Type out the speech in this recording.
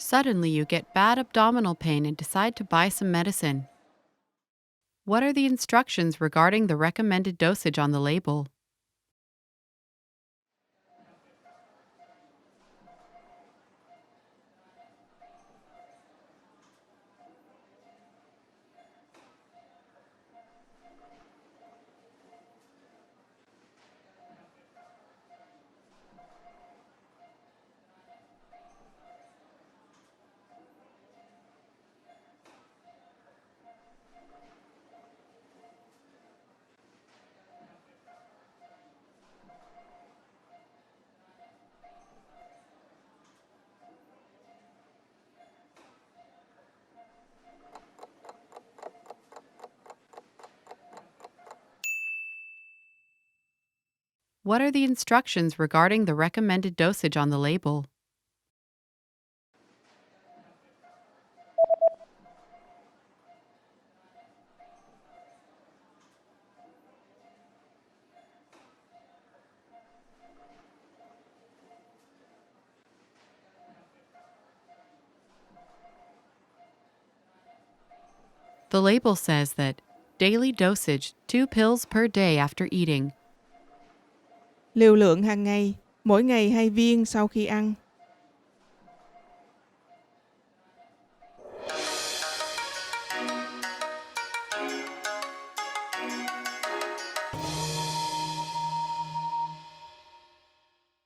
Suddenly, you get bad abdominal pain and decide to buy some medicine. What are the instructions regarding the recommended dosage on the label? What are the instructions regarding the recommended dosage on the label? The label says that daily dosage 2 pills per day after eating. Liều lượng hàng ngày, mỗi ngày 2 viên sau khi ăn.